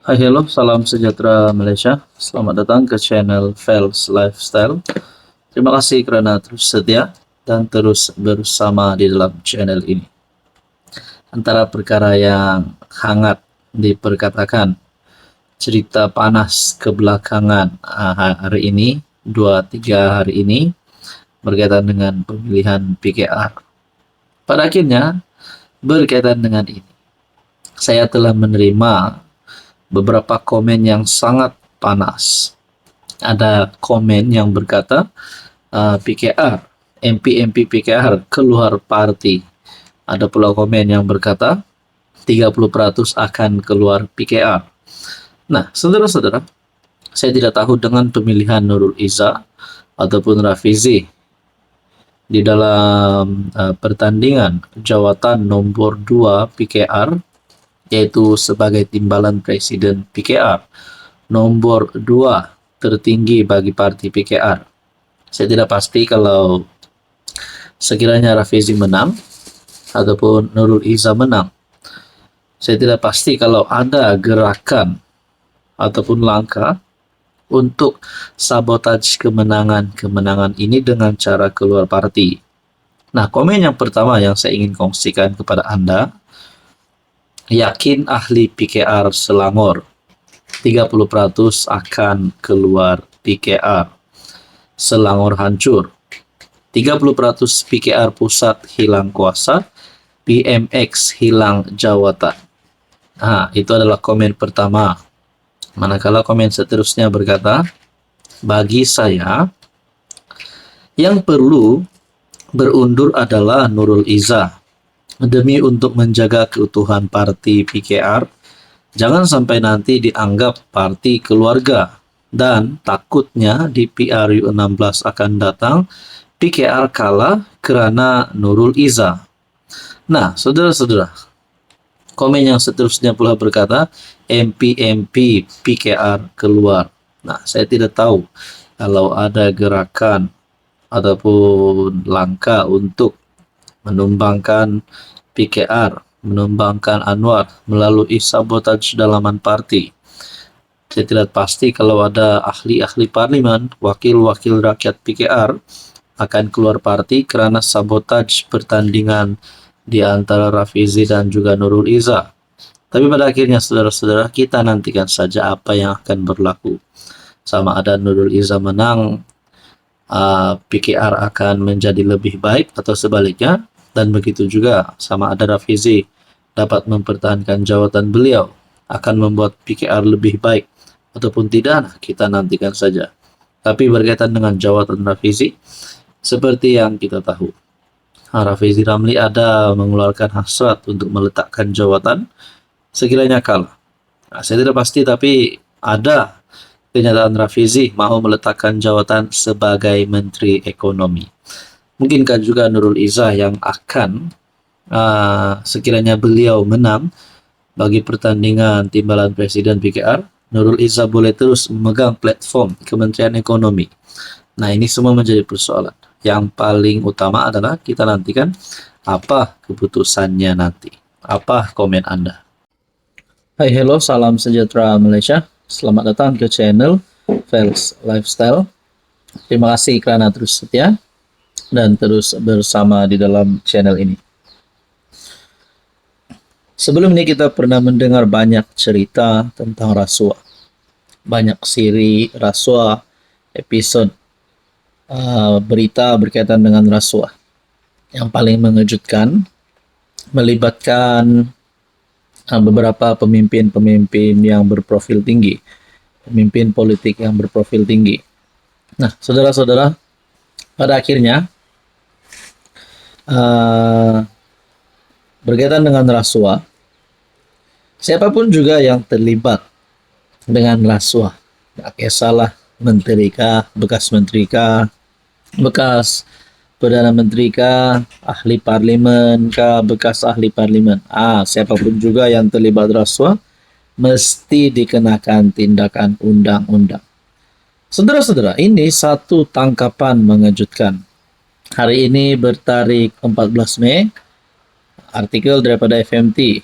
Hai, hello, salam sejahtera Malaysia. Selamat datang ke channel Fels Lifestyle. Terima kasih kerana terus setia dan terus bersama di dalam channel ini. Antara perkara yang hangat diperkatakan, cerita panas kebelakangan hari ini, 2-3 hari ini, berkaitan dengan pemilihan PKR. Pada akhirnya, berkaitan dengan ini, saya telah menerima beberapa komen yang sangat panas. Ada komen yang berkata PKR, MP PKR keluar parti. Ada pula komen yang berkata 30% akan keluar PKR. Nah, saudara-saudara, saya tidak tahu dengan pemilihan Nurul Izzah ataupun Rafizi di dalam pertandingan jawatan nombor 2 PKR, yaitu sebagai timbalan presiden PKR, nomor 2 tertinggi bagi parti PKR. Saya tidak pasti kalau sekiranya Rafizi menang ataupun Nurul Izzah menang. Saya tidak pasti kalau ada gerakan ataupun langkah untuk sabotaj kemenangan ini dengan cara keluar parti. Nah, komen yang pertama yang saya ingin kongsikan kepada Anda, yakin ahli PKR Selangor 30% akan keluar PKR. Selangor hancur. 30% PKR pusat hilang kuasa, PMX hilang jawatan. Itu adalah komen pertama. Manakala komen seterusnya berkata, bagi saya, yang perlu berundur adalah Nurul Izzah. Demi untuk menjaga keutuhan parti PKR, jangan sampai nanti dianggap parti keluarga. Dan takutnya di PRU 16 akan datang, PKR kalah kerana Nurul Izzah. Nah, saudara-saudara, komen yang seterusnya pula berkata, MP PKR keluar. Nah, saya tidak tahu kalau ada gerakan ataupun langkah untuk menumbangkan PKR, menumbangkan Anwar melalui sabotaj dalaman parti. Saya tidak pasti kalau ada ahli-ahli parlimen, wakil-wakil rakyat PKR akan keluar parti kerana sabotaj pertandingan di antara Rafizi dan juga Nurul Izzah. Tapi pada akhirnya, saudara-saudara, kita nantikan saja apa yang akan berlaku. Sama ada Nurul Izzah menang, PKR akan menjadi lebih baik atau sebaliknya, dan begitu juga sama ada Rafizi dapat mempertahankan jawatan beliau, akan membuat PKR lebih baik ataupun tidak, nah, kita nantikan saja. Tapi berkaitan dengan jawatan Rafizi, seperti yang kita tahu, Rafizi Ramli ada mengeluarkan hasrat untuk meletakkan jawatan sekiranya kalah. Nah, saya tidak pasti, tapi ada kenyataan Rafizi mahu meletakkan jawatan sebagai Menteri Ekonomi. Mungkinkah juga Nurul Izzah yang akan sekiranya beliau menang bagi pertandingan timbalan Presiden PKR, Nurul Izzah boleh terus memegang platform Kementerian Ekonomi. Nah, ini semua menjadi persoalan. Yang paling utama adalah kita nantikan apa keputusannya nanti. Apa komen Anda? Hai, hello, salam sejahtera Malaysia. Selamat datang ke channel Fels Lifestyle. Terima kasih kerana terus setia dan terus bersama di dalam channel ini. Sebelum ini kita pernah mendengar banyak cerita tentang rasuah. Banyak siri rasuah, episod berita berkaitan dengan rasuah. Yang paling mengejutkan melibatkan beberapa pemimpin-pemimpin yang berprofil tinggi, pemimpin politik yang berprofil tinggi. Nah, saudara-saudara, pada akhirnya berkaitan dengan rasuah, siapapun juga yang terlibat dengan rasuah, tak kisahlah menteri kah, bekas menteri kah, bekas Perdana Menteri kah, ahli parlimen kah, bekas ahli parlimen, siapapun juga yang terlibat rasuah mesti dikenakan tindakan undang-undang. Saudara-saudara, ini satu tangkapan mengejutkan. Hari ini bertarikh 14 Mei, artikel daripada FMT.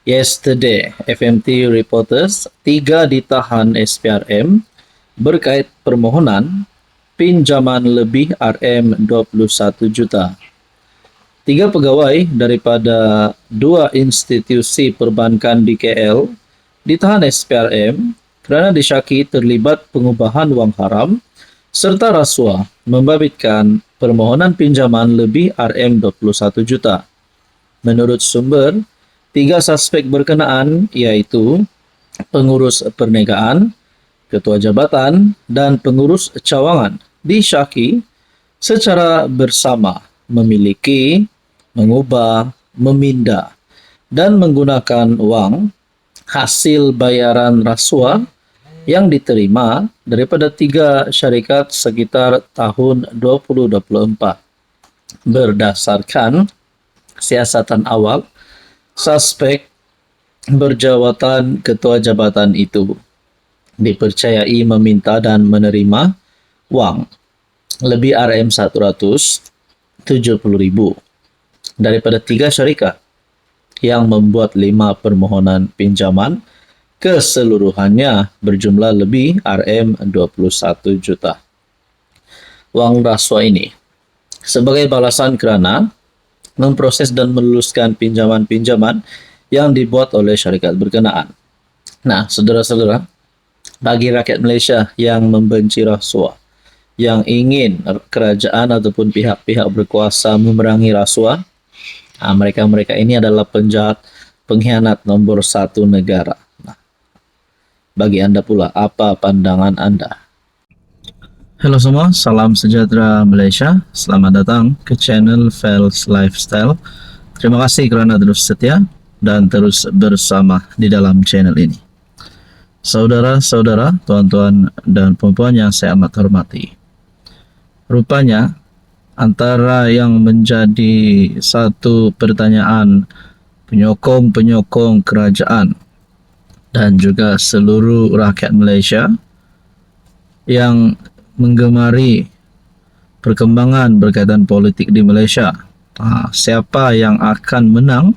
Yesterday, FMT reporters 3 ditahan SPRM berkait permohonan pinjaman lebih RM21 juta. 3 pegawai daripada 2 institusi perbankan di KL ditahan SPRM kerana disyaki terlibat pengubahan wang haram serta rasuah membabitkan permohonan pinjaman lebih RM21 juta. Menurut sumber, 3 suspek berkenaan iaitu pengurus perniagaan, ketua jabatan dan pengurus cawangan disyaki secara bersama memiliki, mengubah, meminda dan menggunakan wang hasil bayaran rasuah yang diterima daripada 3 syarikat sekitar tahun 2024. Berdasarkan siasatan awal, suspek berjawatan ketua jabatan itu dipercayai meminta dan menerima wang lebih RM170,000 daripada 3 syarikat yang membuat 5 permohonan pinjaman keseluruhannya berjumlah lebih RM21 juta. Wang rasuah ini sebagai balasan kerana memproses dan meluluskan pinjaman-pinjaman yang dibuat oleh syarikat berkenaan. Nah, saudara-saudara, bagi rakyat Malaysia yang membenci rasuah, yang ingin kerajaan ataupun pihak-pihak berkuasa memerangi rasuah, mereka-mereka ini adalah penjahat, pengkhianat nombor 1 negara. Nah, bagi anda pula, apa pandangan anda? Hello semua, salam sejahtera Malaysia. Selamat datang ke channel Fels Lifestyle. Terima kasih kerana terus setia dan terus bersama di dalam channel ini. Saudara-saudara, tuan-tuan dan puan-puan yang saya amat hormati. Rupanya, antara yang menjadi satu pertanyaan penyokong-penyokong kerajaan dan juga seluruh rakyat Malaysia yang menggemari perkembangan berkaitan politik di Malaysia. Siapa yang akan menang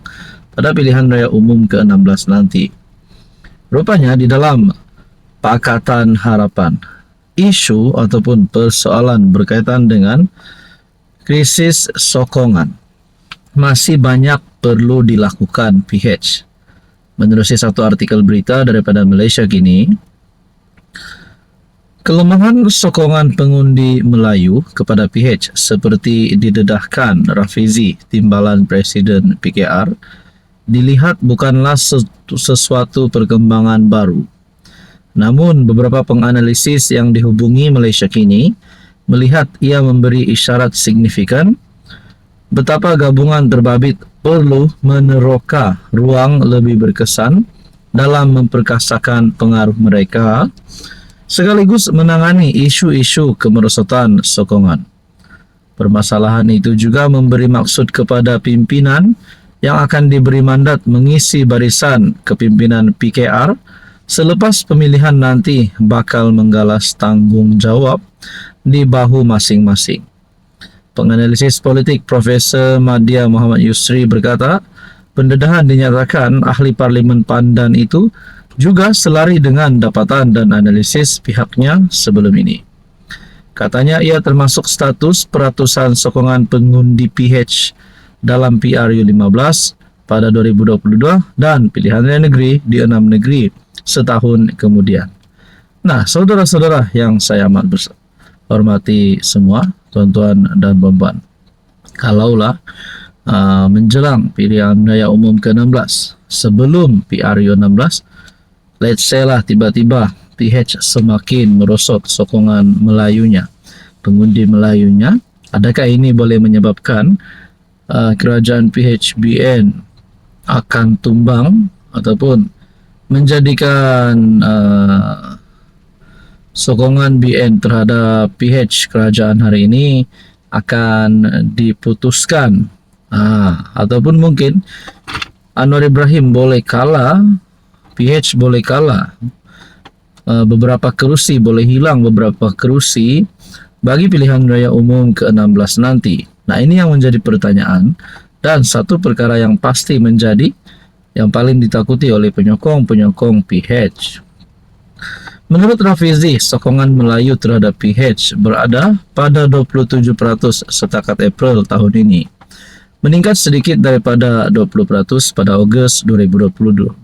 pada pilihan raya umum ke-16 nanti? Rupanya di dalam Pakatan Harapan, isu ataupun persoalan berkaitan dengan krisis sokongan masih banyak perlu dilakukan PH. Menerusi satu artikel berita daripada Malaysia Kini, kelemahan sokongan pengundi Melayu kepada PH seperti didedahkan Rafizi, Timbalan Presiden PKR, dilihat bukanlah sesuatu perkembangan baru. Namun, beberapa penganalisis yang dihubungi Malaysia Kini melihat ia memberi isyarat signifikan betapa gabungan terbabit perlu meneroka ruang lebih berkesan dalam memperkasakan pengaruh mereka sekaligus menangani isu-isu kemerosotan sokongan. Permasalahan itu juga memberi maksud kepada pimpinan yang akan diberi mandat mengisi barisan kepimpinan PKR selepas pemilihan nanti bakal menggalas tanggungjawab di bahu masing-masing. Penganalisis politik Profesor Madya Muhammad Yusri berkata, pendedahan dinyatakan ahli Parlimen Pandan itu juga selari dengan dapatan dan analisis pihaknya sebelum ini. Katanya ia termasuk status peratusan sokongan pengundi PH dalam PRU15 pada 2022 dan pilihan raya negeri di 6 negeri setahun kemudian. Nah, saudara-saudara yang saya amat hormati semua, tuan-tuan dan puan-puan, kalaulah menjelang pilihan raya umum ke-16 sebelum PRU16, let's say lah tiba-tiba PH semakin merosot sokongan Melayunya, pengundi Melayunya, adakah ini boleh menyebabkan kerajaan PHBN akan tumbang ataupun menjadikan sokongan BN terhadap PH kerajaan hari ini akan diputuskan, ataupun mungkin Anwar Ibrahim boleh kalah, PH boleh kalah, beberapa kerusi boleh hilang, beberapa kerusi bagi pilihan raya umum ke-16 nanti. Nah, ini yang menjadi pertanyaan, dan satu perkara yang pasti menjadi yang paling ditakuti oleh penyokong-penyokong PH. Menurut Rafizi, sokongan Melayu terhadap PH berada pada 27% setakat April tahun ini, meningkat sedikit daripada 20% pada Ogos 2020.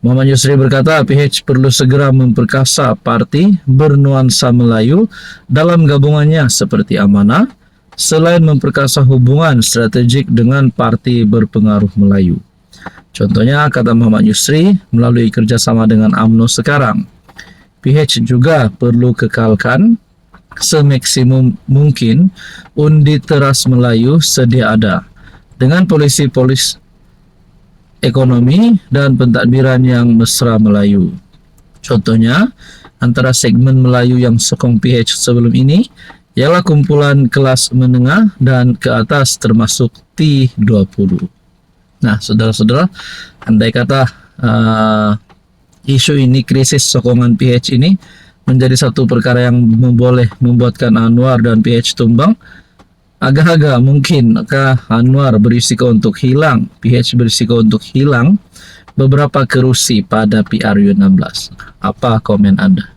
Muhammad Yusri berkata PH perlu segera memperkasa parti bernuansa Melayu dalam gabungannya seperti Amanah, selain memperkasa hubungan strategik dengan parti berpengaruh Melayu. Contohnya, kata Muhammad Yusri, melalui kerjasama dengan UMNO sekarang, PH juga perlu kekalkan semaksimum mungkin undi teras Melayu sedia ada dengan polisi-polisi ekonomi dan pentadbiran yang mesra Melayu. Contohnya, antara segmen Melayu yang sokong PH sebelum ini ialah kumpulan kelas menengah dan ke atas termasuk T20. Nah, saudara-saudara, andai kata isu ini, krisis sokongan PH ini menjadi satu perkara yang boleh membuatkan Anwar dan PH tumbang, agak-agak mungkinkah Anwar berisiko untuk hilang, PH berisiko untuk hilang beberapa kerusi pada PRU 16? Apa komen Anda?